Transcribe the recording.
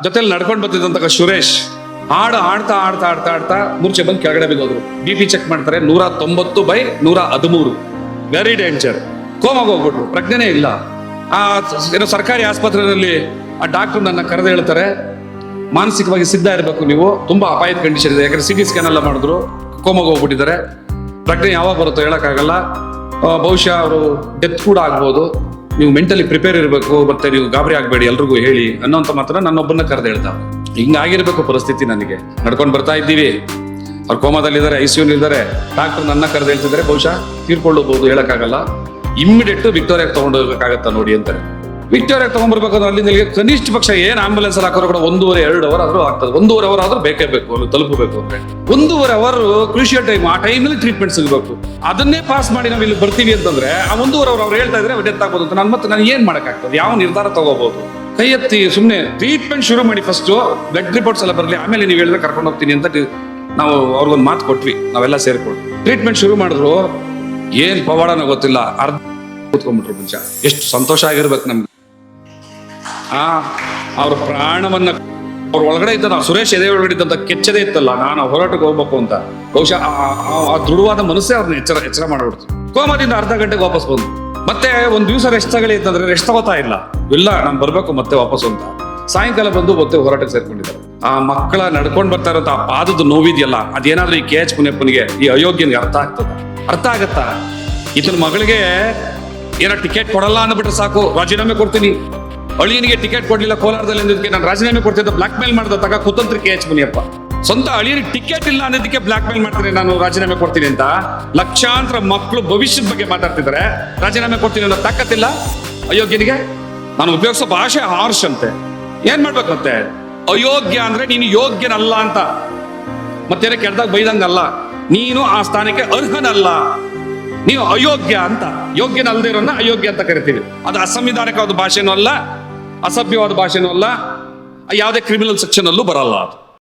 ಜೊತೆಲಿ ನಡ್ಕೊಂಡು ಬರ್ತಿದ್ದಂತ ಸುರೇಶ್ ಆಡ್ತಾ ಮೂರ್ಛೆ ಬಂದು ಕೆಳಗಡೆ ಬಿದ್ದೋದ್ರು. BP ಚೆಕ್ ಮಾಡ್ತಾರೆ 190/113. Very danger. ಕೋಮಾಗ ಹೋಗ್ಬಿಟ್ರು, ಪ್ರಜ್ಞೆನೇ ಇಲ್ಲ. ಏನೋ ಸರ್ಕಾರಿ ಆಸ್ಪತ್ರೆಯಲ್ಲಿ ಆ ಡಾಕ್ಟರ್ ನನ್ನ ಕರೆದು ಹೇಳ್ತಾರೆ, ಮಾನಸಿಕವಾಗಿ ಸಿದ್ಧ ಇರಬೇಕು ನೀವು, ತುಂಬಾ ಅಪಾಯದ ಕಂಡೀಷನ್ ಇದೆ. ಯಾಕಂದ್ರೆ CT ಸ್ಕ್ಯಾನ್ ಎಲ್ಲ ಮಾಡಿದ್ರು, ಕೋಮಾಗ ಹೋಗ್ಬಿಟ್ಟಿದ್ದಾರೆ. ಪ್ರಜ್ಞೆ ಯಾವಾಗ ಬರುತ್ತೋ ಹೇಳಕ್ಕಾಗಲ್ಲ. ಬಹುಶಃ ಅವರು ಡೆತ್ ಕೂಡ ಆಗ್ಬೋದು. ನೀವು ಮೆಂಟಲಿ ಪ್ರಿಪೇರ್ ಇರಬೇಕು, ಮತ್ತೆ ನೀವು ಗಾಬರಿ ಆಗ್ಬೇಡಿ, ಎಲ್ರಿಗೂ ಹೇಳಿ ಅನ್ನೋಂಥ ಮಾತ್ರ ನನ್ನೊಬ್ಬನ ಕರೆದು ಹೇಳ್ತಾವೆ. ಹಿಂಗಾಗಿರ್ಬೇಕು ಪರಿಸ್ಥಿತಿ. ನನಗೆ ನಡ್ಕೊಂಡು ಬರ್ತಾ ಇದ್ದೀವಿ, ಅವ್ರು ಕೋಮಾದಲ್ಲಿದ್ದಾರೆ, ICU ಇದ್ದಾರೆ. ಡಾಕ್ಟರ್ ನನ್ನ ಕರೆದು ಹೇಳ್ತಿದ್ದಾರೆ, ಬಹುಶಃ ತೀರ್ಕೊಳ್ಳಬಹುದು, ಹೇಳಕ್ಕಾಗಲ್ಲ. ಇಮ್ಮಿಡಿಯೇಟ್ ವಿಕ್ಟೋರಿಯಾಗೆ ತಗೊಂಡೋಗಕ್ಕಾಗತ್ತಾ ನೋಡಿ ಅಂತಾರೆ. ವಿಕ್ಟೋರಿಯಾಗೆ ತಗೊಂಡ್ಬರ್ಬೇಕಂದ್ರೆ ಅಲ್ಲಿಂದ ಕನಿಷ್ಠ ಪಕ್ಷ ಏನ್ ಆಂಬುಲೆನ್ಸ್ ಅಲ್ಲಿ ಹಾಕೋರು ಕೂಡ 1.5-2 ಅವರ್ ಆದ್ರೂ ಆಗ್ತದೆ. 1.5 ಅವರ್ ಆದ್ರೂ ಬೇಕೇ ಬೇಕು ಅಲ್ಲಿ ತಲುಪಬೇಕು ಅಂದ್ರೆ. 1.5 ಅವರ್ ಕ್ರೂಷಿಯಲ್ ಟೈಮ್. ಆ ಟೈಮಲ್ಲಿ ಟ್ರೀಟ್ಮೆಂಟ್ ಸಿಗಬೇಕು. ಅದನ್ನೇ ಪಾಸ್ ಮಾಡಿ ನಾವು ಇಲ್ಲಿ ಬರ್ತೀವಿ ಅಂತಂದ್ರೆ ಆ 1.5 ಅವರ್ ಅವ್ರು ಹೇಳ್ತಾ ಇದ್ರೆ ಡೆತ್ ಆಗ್ಬೋದು ಅಂತ ನಾನು ಏನ್ ಮಾಡಕ್ಕಾಗ್ತದೆ? ಯಾವ ನಿರ್ಧಾರ ತಗೋಬಹುದು? ಕೈ ಎತ್ತಿ ಸುಮ್ಮನೆ ಟ್ರೀಟ್ಮೆಂಟ್ ಶುರು ಮಾಡಿ. ಫಸ್ಟ್ ಬ್ಲಡ್ ರಿಪೋರ್ಟ್ಸ್ ಎಲ್ಲ ಬರಲಿ, ಆಮೇಲೆ ನೀವು ಹೇಳಿದ್ರೆ ಕರ್ಕೊಂಡು ಹೋಗ್ತೀನಿ ಅಂತ ನಾವು ಅವ್ರಿಗೊಂದು ಮಾತು ಕೊಟ್ವಿ, ನಾವೆಲ್ಲ ಸೇರ್ಕೊಂಡು. ಟ್ರೀಟ್ಮೆಂಟ್ ಶುರು ಮಾಡಿದ್ರು, ಏನ್ ಪವಾಡನೋ ಗೊತ್ತಿಲ್ಲ, ಅರ್ಧ ಕೂತ್ಕೊಂಡ್ಬಿಟ್ರು ಮುಂಚೆ. ಎಷ್ಟು ಸಂತೋಷ ಆಗಿರ್ಬೇಕು ನಮ್ಗೆ. ಅವ್ರ ಪ್ರಾಣವನ್ನ ಅವ್ರ ಒಳಗಡೆ ಇದ್ದ ಸುರೇಶ್ ಎದೆ ಒಳಗಡೆ ಇದ್ದಂತ ಕೆಚ್ಚದೆ ಇತ್ತಲ್ಲ, ನಾನು ಹೋರಾಟಕ್ಕೆ ಹೋಗ್ಬೇಕು ಅಂತ. ಬಹುಶಃ ಆ ದೃಢವಾದ ಮನಸ್ಸೇ ಅವ್ರನ್ನ ಎಚ್ಚರ ಮಾಡ್ಬಿಡ್ತು. ಕೋಮದಿಂದ ಅರ್ಧ ಗಂಟೆಗೆ ವಾಪಸ್ ಬಂದು ಮತ್ತೆ ಒಂದ್ ದಿವಸ ರೆಸ್ಟ್ ತಗೊಳ್ಳಿ ಅಂತಂದ್ರೆ ರೆಸ್ಟ್ ತಗೋತಾ ಇಲ್ಲ. ನಾನು ಬರ್ಬೇಕು ಮತ್ತೆ ವಾಪಸ್ ಅಂತ. ಸಾಯಂಕಾಲ ಬಂದು ಮತ್ತೆ ಹೋರಾಟಕ್ಕೆ ಸೇರ್ಕೊಂಡಿದ್ದಾರೆ. ಆ ಮಕ್ಕಳ ನಡ್ಕೊಂಡ್ ಬರ್ತಾ ಇರೋ ಆ ಪಾದದ ನೋವಿದೆಯಲ್ಲ, ಅದೇನಾದ್ರೂ ಈ KH ಮುನಿಯಪ್ಪನಿಗೆ, ಈ ಅಯೋಗ್ಯನಿಗೆ ಅರ್ಥ ಆಗತ್ತಾ? ಈತನ ಮಗಳಿಗೆ ಏನೋ ಟಿಕೆಟ್ ಕೊಡಲ್ಲ ಅಂದ್ಬಿಟ್ರೆ ಸಾಕು, ರಾಜೀನಾಮೆ ಕೊಡ್ತೀನಿ. ಅಳಿಯನಿಗೆ ಟಿಕೆಟ್ ಕೊಡ್ಲಿಲ್ಲ ಕೋಲಾರದಲ್ಲಿ ಅಂದಿದ್ದಕ್ಕೆ ನಾನು ರಾಜೀನಾಮೆ ಕೊಡ್ತಿದ್ದ ಬ್ಲಾಕ್ ಮೇಲ್ ಮಾಡಿದ ಕುತಂತ್ರಿ KH ಮುನಿಯಪ್ಪ. ಸ್ವಂತ ಅಳಿಯನಿಗೆ ಟಿಕೆಟ್ ಇಲ್ಲ ಅನ್ನೋದಕ್ಕೆ ಬ್ಲಾಕ್ ಮೇಲ್ ಮಾಡ್ತಾರೆ, ನಾನು ರಾಜೀನಾಮೆ ಕೊಡ್ತೀನಿ ಅಂತ. ಲಕ್ಷಾಂತರ ಮಕ್ಕಳು ಭವಿಷ್ಯದ ಬಗ್ಗೆ ಮಾತಾಡ್ತಿದ್ದಾರೆ, ರಾಜೀನಾಮೆ ಕೊಡ್ತೀನಿ ಅನ್ನೋ ತಾಕತ್ತಿಲ್ಲ ಅಯೋಗ್ಯನಿಗೆ. ನಾನು ಉಪಯೋಗಿಸೋ ಭಾಷೆ ಹಾರ್ಷ್ ಅಂತೆ. ಏನ್ ಮಾಡ್ಬೇಕು ಮತ್ತೆ? ಅಯೋಗ್ಯ ಅಂದ್ರೆ ನೀನು ಯೋಗ್ಯನಲ್ಲ ಅಂತ, ಮತ್ತೇನ ಕೆಟ್ಟದಾಗ ಬೈದಂಗಲ್ಲ. ನೀನು ಆ ಸ್ಥಾನಕ್ಕೆ ಅರ್ಹನಲ್ಲ, ನೀವು ಅಯೋಗ್ಯ ಅಂತ. ಯೋಗ್ಯನಲ್ಲದೆ ಇರೋನ್ನ ಅಯೋಗ್ಯ ಅಂತ ಕರಿತೀವಿ. ಅದು ಅಸಂವಿಧಾನಿಕವಾದ ಭಾಷೆನೂ ಅಲ್ಲ, ಅಸಭ್ಯವಾದ ಭಾಷೆನೂ ಅಲ್ಲ, ಯಾವುದೇ ಕ್ರಿಮಿನಲ್ ಸೆಕ್ಷನ್ ಅಲ್ಲೂ ಬರಲ್ಲ ಅದು.